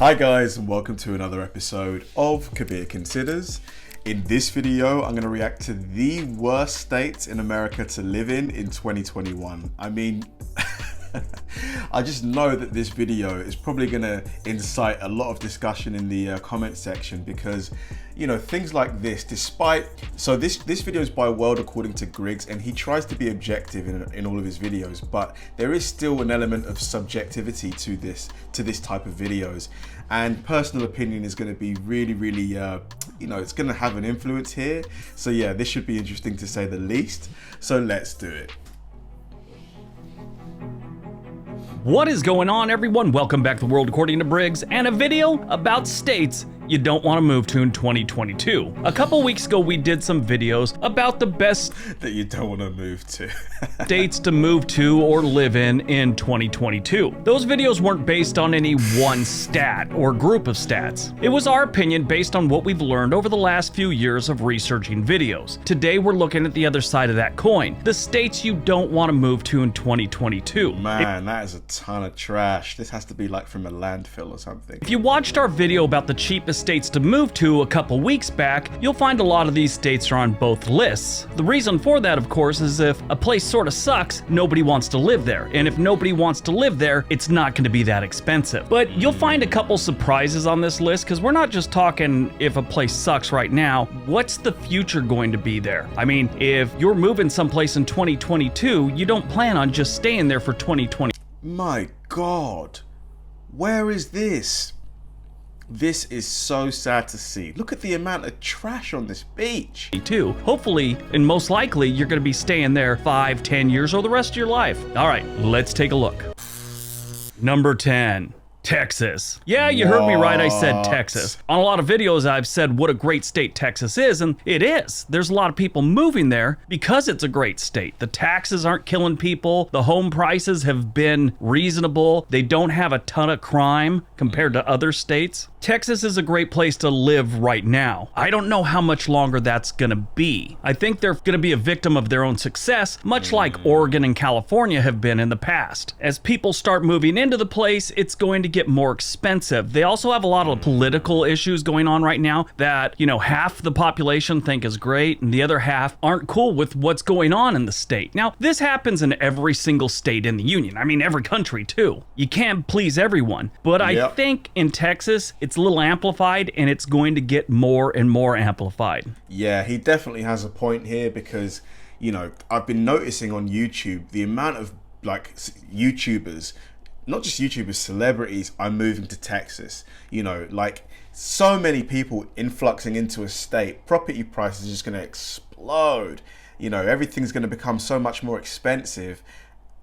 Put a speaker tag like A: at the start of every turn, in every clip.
A: Hi guys, and welcome to another episode of Kabir Considers. In this video, I'm going to react to the worst states in America to live in 2021. I mean, I just know that this video is probably going to incite a lot of discussion in the comment section because, you know, things like this, this video is by World According to Griggs, and he tries to be objective in all of his videos, but there is still an element of subjectivity to this type of videos, and personal opinion is going to be really, you know, it's going to have an influence here. So yeah, this should be interesting to say the least. So let's do it.
B: What is going on, everyone? Welcome back to The World According to Briggs and a video about states you don't want to move to in 2022. A couple weeks ago, we did some videos about the best
A: that you don't want to move to
B: states to move to or live in 2022. Those videos weren't based on any one stat or group of stats. It was our opinion based on what we've learned over the last few years of researching videos. Today, we're looking at the other side of that coin, the states you don't want to move to in 2022.
A: Man, that is a ton of trash. This has to be like from a landfill or something.
B: If you watched our video about the cheapest states to move to a couple weeks back, you'll find a lot of these states are on both lists. The reason for that, of course, is if a place sort of sucks, nobody wants to live there. And if nobody wants to live there, it's not going to be that expensive. But you'll find a couple surprises on this list because we're not just talking if a place sucks right now. What's the future going to be there? I mean, if you're moving someplace in 2022, you don't plan on just staying there for 2020.
A: My God, where is this? This is so sad to see. Look at the amount of trash on this beach.
B: Hopefully, and most likely, you're going to be staying there 5-10 years or the rest of your life. All right, let's take a look. Number 10. Texas. Yeah, you heard me right, I said Texas. On a lot of videos, I've said what a great state Texas is, and it is. There's a lot of people moving there because it's a great state. The taxes aren't killing people. The home prices have been reasonable. They don't have a ton of crime compared to other states. Texas is a great place to live right now. I don't know how much longer that's gonna be. I think they're gonna be a victim of their own success, much like Oregon and California have been in the past. As people start moving into the place, it's going to get more expensive. They also have a lot of political issues going on right now that, you know, half the population think is great and the other half aren't cool with what's going on in the state. Now, this happens in every single state in the union. I mean, every country too. You can't please everyone, but I think in Texas, it's a little amplified and it's going to get more and more amplified.
A: Yeah, he definitely has a point here because, you know, I've been noticing on YouTube the amount of like YouTubers, not just YouTubers, celebrities are moving to Texas. You know, like so many people influxing into a state, property prices are just going to explode. You know, everything's going to become so much more expensive.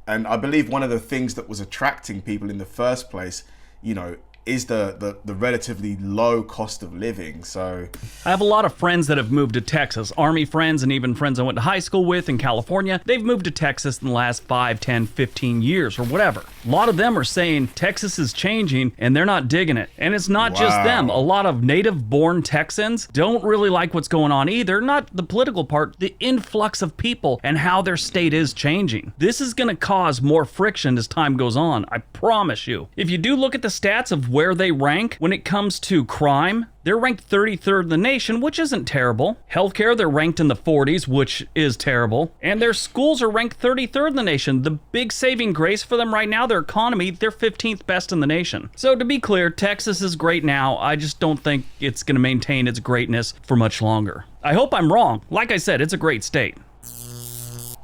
A: And I believe one of the things that was attracting people in the first place, you know, is the relatively low cost of living. So
B: I have a lot of friends that have moved to Texas, Army friends and even friends I went to high school with in California. They've moved to Texas in the last 5, 10, 15 years or whatever. A lot of them are saying Texas is changing and they're not digging it. And it's not just them. A lot of native born Texans don't really like what's going on either. Not the political part, the influx of people and how their state is changing. This is going to cause more friction as time goes on. I promise you. If you do look at the stats of where they rank when it comes to crime, they're ranked 33rd in the nation, which isn't terrible. Healthcare, they're ranked in the 40s, which is terrible. And their schools are ranked 33rd in the nation. The big saving grace for them right now, their economy, they're 15th best in the nation. So to be clear, Texas is great now. I just don't think it's going to maintain its greatness for much longer. I hope I'm wrong. Like I said, it's a great state.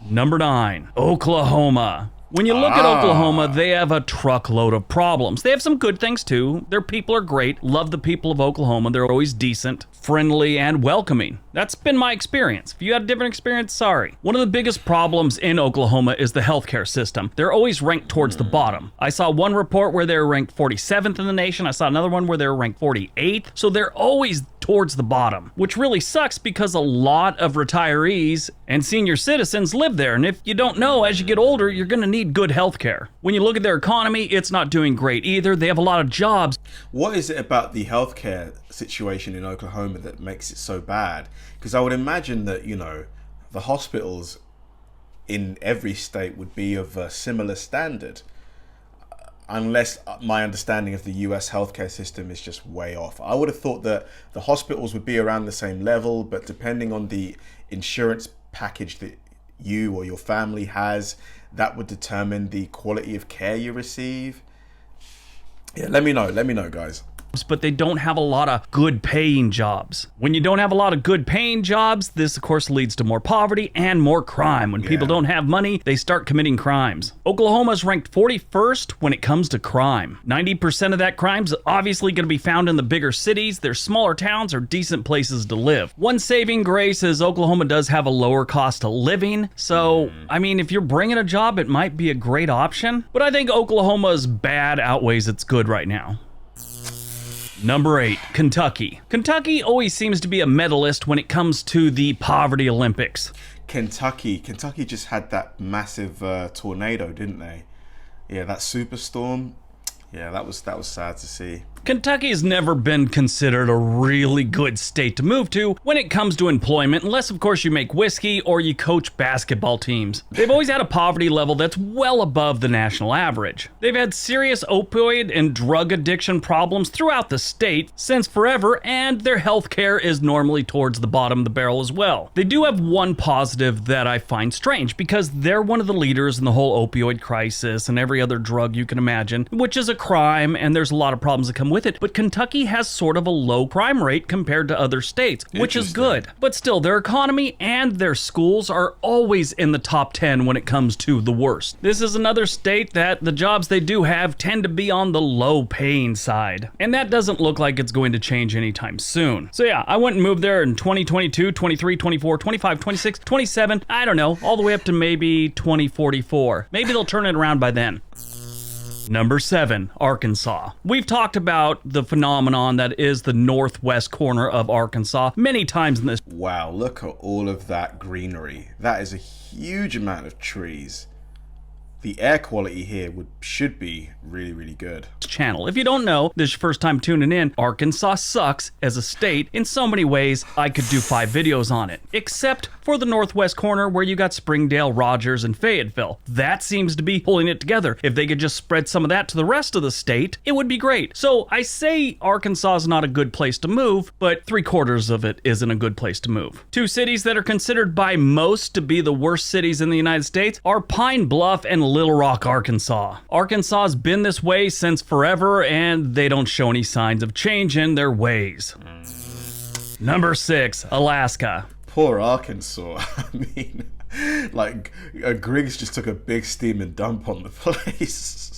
B: Number 9, Oklahoma. When you look at Oklahoma, they have a truckload of problems. They have some good things too. Their people are great. Love the people of Oklahoma. They're always decent, friendly, and welcoming. That's been my experience. If you had a different experience, sorry. One of the biggest problems in Oklahoma is the healthcare system. They're always ranked towards the bottom. I saw one report where they're ranked 47th in the nation. I saw another one where they're ranked 48th. So they're always towards the bottom, which really sucks because a lot of retirees and senior citizens live there. And if you don't know, as you get older, you're going to need good health care. When you look at their economy, it's not doing great either. They have a lot of jobs.
A: What is it about the healthcare situation in Oklahoma that makes it so bad? Because I would imagine that, you know, the hospitals in every state would be of a similar standard. unless my understanding of the US healthcare system is just way off. I would have thought that the hospitals would be around the same level, but depending on the insurance package that you or your family has, that would determine the quality of care you receive. Yeah, let me know, guys.
B: But they don't have a lot of good paying jobs. When you don't have a lot of good paying jobs, this of course leads to more poverty and more crime. When people don't have money, they start committing crimes. Oklahoma's ranked 41st when it comes to crime. 90% of that crime's obviously going to be found in the bigger cities. Their smaller towns are decent places to live. One saving grace is Oklahoma does have a lower cost of living. So, I mean, if you're bringing a job, it might be a great option. But I think Oklahoma's bad outweighs its good right now. Number 8, Kentucky. Kentucky always seems to be a medalist when it comes to the poverty Olympics.
A: Kentucky just had that massive tornado, didn't they? Yeah, that superstorm. Yeah, that was sad to see.
B: Kentucky has never been considered a really good state to move to when it comes to employment, unless of course you make whiskey or you coach basketball teams. They've always had a poverty level that's well above the national average. They've had serious opioid and drug addiction problems throughout the state since forever, and their health care is normally towards the bottom of the barrel as well. They do have one positive that I find strange, because they're one of the leaders in the whole opioid crisis and every other drug you can imagine, which is a crime, and there's a lot of problems that come with it, but Kentucky has sort of a low crime rate compared to other states, which is good. But still, their economy and their schools are always in the top 10 when it comes to the worst. This is another state that the jobs they do have tend to be on the low paying side, and that doesn't look like it's going to change anytime soon. So yeah, I went and moved there in 2022, 23, 24, 25, 26, 27, I don't know, all the way up to maybe 2044. Maybe they'll turn it around by then. Number 7, Arkansas. We've talked about the phenomenon that is the northwest corner of Arkansas many times in this.
A: Wow, look at all of that greenery. That is a huge amount of trees. The air quality here should be really, really good.
B: Channel. If you don't know, this is your first time tuning in, Arkansas sucks as a state in so many ways. I could do 5 videos on it, except for the northwest corner where you got Springdale, Rogers, and Fayetteville. That seems to be pulling it together. If they could just spread some of that to the rest of the state, it would be great. So I say Arkansas is not a good place to move, but 3/4 of it isn't a good place to move. 2 cities that are considered by most to be the worst cities in the United States are Pine Bluff and Little Rock, Arkansas. Arkansas has been this way since forever, and they don't show any signs of changing their ways. Number 6, Alaska.
A: Poor Arkansas. I mean, like, Griggs just took a big steaming dump on the place.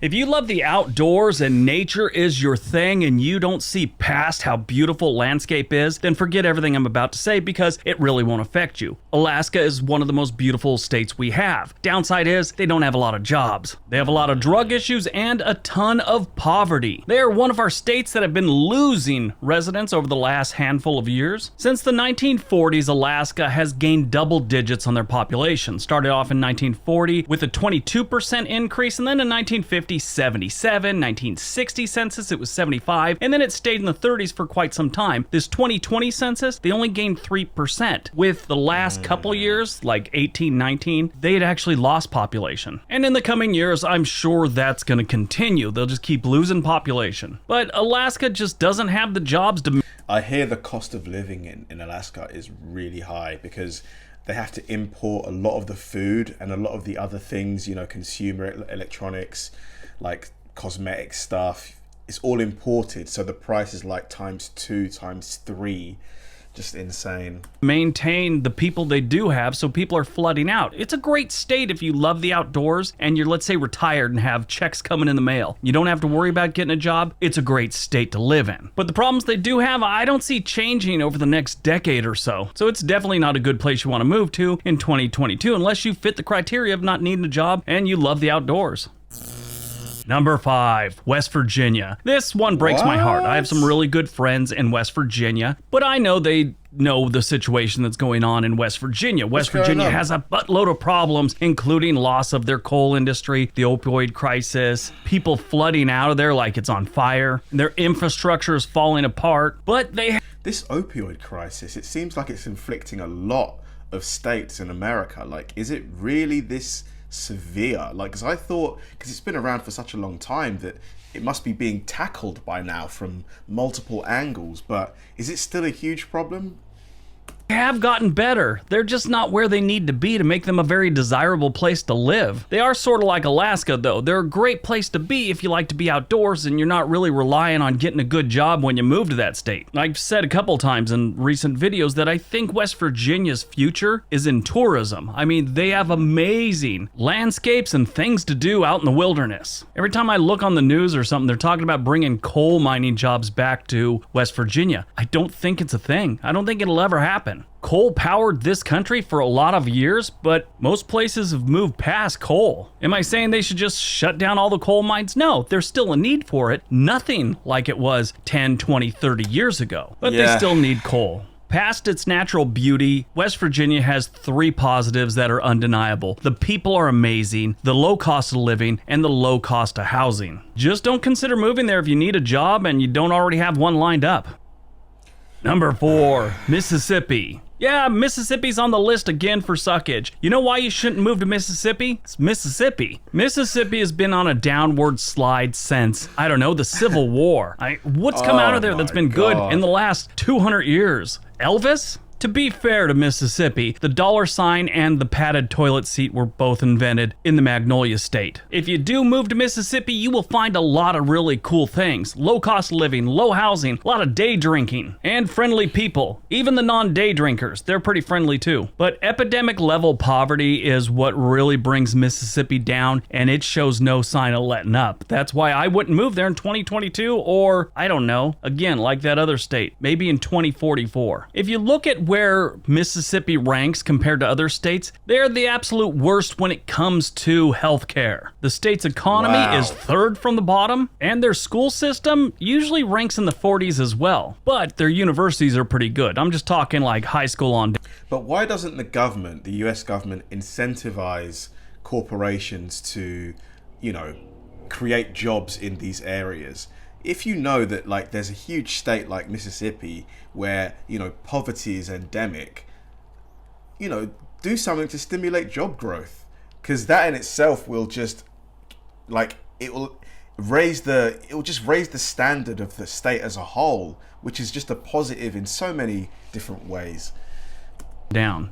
B: If you love the outdoors and nature is your thing and you don't see past how beautiful landscape is, then forget everything I'm about to say, because it really won't affect you. Alaska is one of the most beautiful states we have. Downside is they don't have a lot of jobs. They have a lot of drug issues and a ton of poverty. They are one of our states that have been losing residents over the last handful of years. Since the 1940s, Alaska has gained double digits on their population. Started off in 1940 with a 22% increase, and then in 1950, 77, 1960 census, it was 75, and then it stayed in the 30s for quite some time. This 2020 census, they only gained 3%. With the last couple years, like 18, 19, they had actually lost population. And in the coming years, I'm sure that's going to continue. They'll just keep losing population. But Alaska just doesn't have the jobs to...
A: I hear the cost of living in Alaska is really high, because they have to import a lot of the food and a lot of the other things, you know, consumer electronics, like cosmetic stuff. It's all imported, so the price is like ×2, ×3. Just insane.
B: Maintain the people they do have, so people are flooding out. It's a great state if you love the outdoors and you're, let's say, retired and have checks coming in the mail. You don't have to worry about getting a job. It's a great state to live in. But the problems they do have, I don't see changing over the next decade or so. So it's definitely not a good place you want to move to in 2022 unless you fit the criteria of not needing a job and you love the outdoors. Number 5, West Virginia. This one breaks my heart. I have some really good friends in West Virginia, but I know they know the situation that's going on in West Virginia. West Virginia has a buttload of problems, including loss of their coal industry, the opioid crisis, people flooding out of there like it's on fire, their infrastructure is falling apart, but they...
A: This opioid crisis, it seems like it's inflicting a lot of states in America. Like, is it really this severe? Like, because I thought, because it's been around for such a long time, that it must be being tackled by now from multiple angles, but is it still a huge problem?
B: Have gotten better. They're just not where they need to be to make them a very desirable place to live. They are sort of like Alaska, though. They're a great place to be if you like to be outdoors and you're not really relying on getting a good job when you move to that state. I've said a couple times in recent videos that I think West Virginia's future is in tourism. I mean, they have amazing landscapes and things to do out in the wilderness. Every time I look on the news or something, they're talking about bringing coal mining jobs back to West Virginia. I don't think it's a thing. I don't think it'll ever happen. Coal powered this country for a lot of years, but most places have moved past coal. Am I saying they should just shut down all the coal mines? No, there's still a need for it. Nothing like it was 10, 20, 30 years ago, but they still need coal. Past its natural beauty, West Virginia has 3 positives that are undeniable. The people are amazing, the low cost of living, and the low cost of housing. Just don't consider moving there if you need a job and you don't already have one lined up. Number 4, Mississippi. Yeah, Mississippi's on the list again for suckage. You know why you shouldn't move to Mississippi? It's Mississippi. Mississippi has been on a downward slide since, I don't know, the Civil War. What's come out of there that's been good in the last 200 years? Elvis? To be fair to Mississippi, the dollar sign and the padded toilet seat were both invented in the Magnolia State. If you do move to Mississippi, you will find a lot of really cool things. Low cost living, low housing, a lot of day drinking, and friendly people. Even the non-day drinkers, they're pretty friendly too. But epidemic level poverty is what really brings Mississippi down, and it shows no sign of letting up. That's why I wouldn't move there in 2022, or, I don't know, again, like that other state, maybe in 2044. If you look at where Mississippi ranks compared to other states, they're the absolute worst when it comes to healthcare. The state's economy is 3rd from the bottom, and their school system usually ranks in the 40s as well. But their universities are pretty good. I'm just talking like high school on.
A: But why doesn't the government, the US government, incentivize corporations to, create jobs in these areas? If you know that, like, there's a huge state like Mississippi where, poverty is endemic, do something to stimulate job growth, because that in itself will just, it will just raise the standard of the state as a whole, which is just a positive in so many different ways.
B: Down.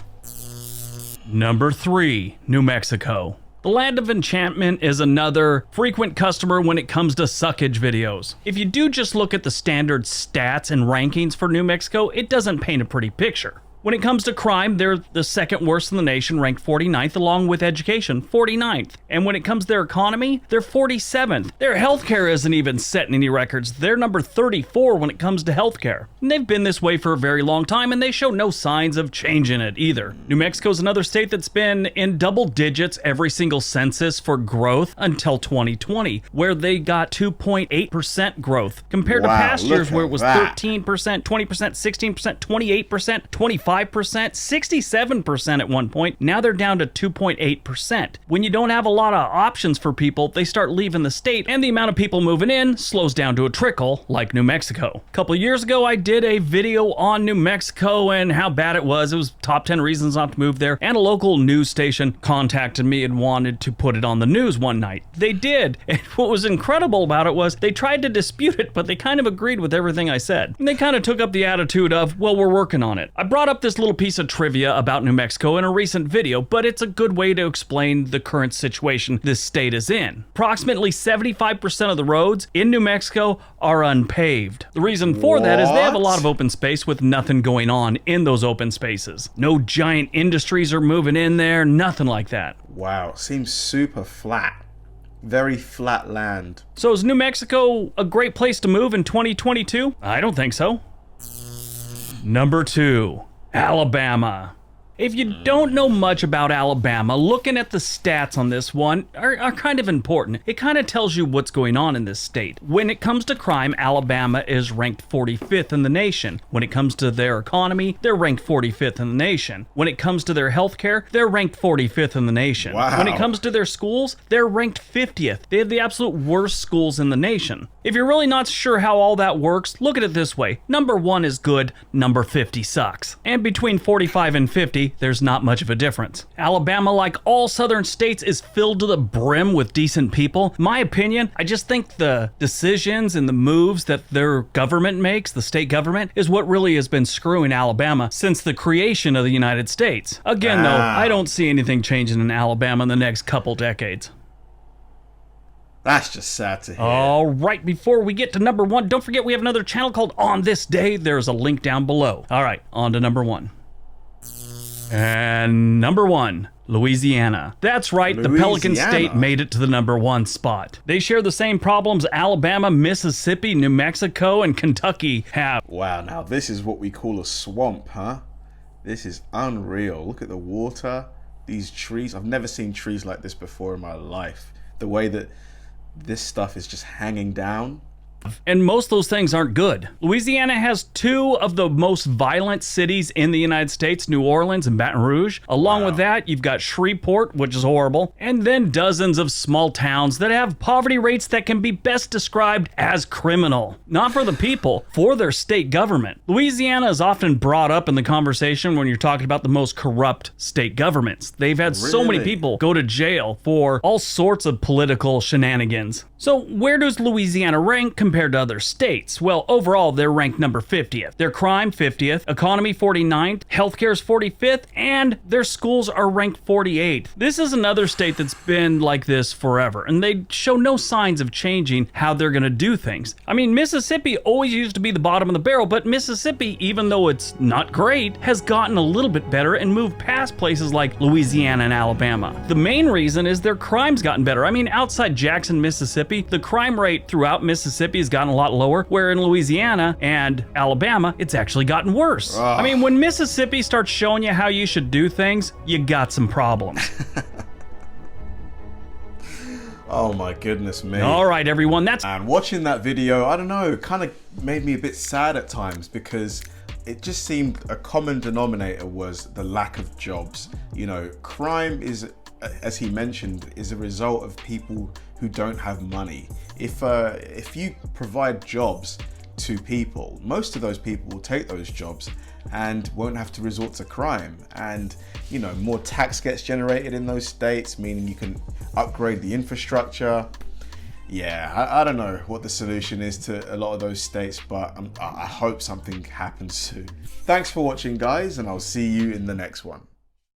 B: Number 3, New Mexico. The Land of Enchantment is another frequent customer when it comes to suckage videos. If you do just look at the standard stats and rankings for New Mexico, it doesn't paint a pretty picture. When it comes to crime, they're the 2nd worst in the nation, ranked 49th, along with education, 49th. And when it comes to their economy, they're 47th. Their healthcare isn't even setting any records. They're number 34 when it comes to healthcare. And they've been this way for a very long time, and they show no signs of changing it either. New Mexico's another state that's been in double digits every single census for growth until 2020, where they got 2.8% growth, compared to past years where it was 13%, 20%, 16%, 28%, 25%. 67% at one point. Now they're down to 2.8%. When you don't have a lot of options for people, they start leaving the state, and the amount of people moving in slows down to a trickle, like New Mexico. A couple years ago, I did a video on New Mexico and how bad it was. It was top 10 reasons not to move there, and a local news station contacted me and wanted to put it on the news one night. They did, and what was incredible about it was they tried to dispute it, but they kind of agreed with everything I said. And they kind of took up the attitude of, well, we're working on it. I brought up this little piece of trivia about New Mexico in a recent video, but it's a good way to explain the current situation this state is in. Approximately 75% of the roads in New Mexico are unpaved. The reason for that is they have a lot of open space with nothing going on in those open spaces. No giant industries are moving in there, nothing like that.
A: Wow, seems super flat. Very flat land.
B: So is New Mexico a great place to move in 2022? I don't think so. Number 2. Alabama. If you don't know much about Alabama, looking at the stats on this one are kind of important. It kind of tells you what's going on in this state. When it comes to crime, Alabama is ranked 45th in the nation. When it comes to their economy, they're ranked 45th in the nation. When it comes to their healthcare, they're ranked 45th in the nation.
A: Wow.
B: When it comes to their schools, they're ranked 50th. They have the absolute worst schools in the nation. If you're really not sure how all that works, look at it this way. Number 1 is good, number 50 sucks. And between 45 and 50, really, there's not much of a difference. Alabama, like all southern states, is filled to the brim with decent people. In my opinion, I just think the decisions and the moves that their government makes, the state government, is what really has been screwing Alabama since the creation of the United States. Again, though, I don't see anything changing in Alabama in the next couple decades.
A: That's just sad to hear.
B: All right, before we get to number one, don't forget we have another channel called On This Day. There's a link down below. All right, on to number one. And number one, Louisiana. That's right, the Pelican State made it to the number one spot. They share the same problems Alabama, Mississippi, New Mexico, and Kentucky have.
A: Wow, now this is what we call a swamp, huh? This is unreal. Look at the water, these trees. I've never seen trees like this before in my life. The way that this stuff is just hanging down.
B: And most of those things aren't good. Louisiana has two of the most violent cities in the United States, New Orleans and Baton Rouge. Along with that, you've got Shreveport, which is horrible, and then dozens of small towns that have poverty rates that can be best described as criminal. Not for the people, for their state government. Louisiana is often brought up in the conversation when you're talking about the most corrupt state governments. They've had so many people go to jail for all sorts of political shenanigans. So where does Louisiana rank compared to other states? Well, overall, they're ranked number 50th. Their crime, 50th. Economy, 49th. Healthcare's 45th. And their schools are ranked 48th. This is another state that's been like this forever, and they show no signs of changing how they're going to do things. I mean, Mississippi always used to be the bottom of the barrel, but Mississippi, even though it's not great, has gotten a little bit better and moved past places like Louisiana and Alabama. The main reason is their crime's gotten better. I mean, outside Jackson, Mississippi, the crime rate throughout Mississippi has gotten a lot lower, where in Louisiana and Alabama, it's actually gotten worse. I mean, when Mississippi starts showing you how you should do things, you got some problems.
A: Oh my goodness me.
B: All right, everyone,
A: And watching that video, I don't know, kind of made me a bit sad at times because it just seemed a common denominator was the lack of jobs. You know, crime is, as he mentioned, is a result of people who don't have money. If you provide jobs to people, most of those people will take those jobs and won't have to resort to crime. And, you know, more tax gets generated in those states, meaning you can upgrade the infrastructure. Yeah, I don't know what the solution is to a lot of those states, but I hope something happens soon. Thanks for watching, guys, and I'll see you in the next one.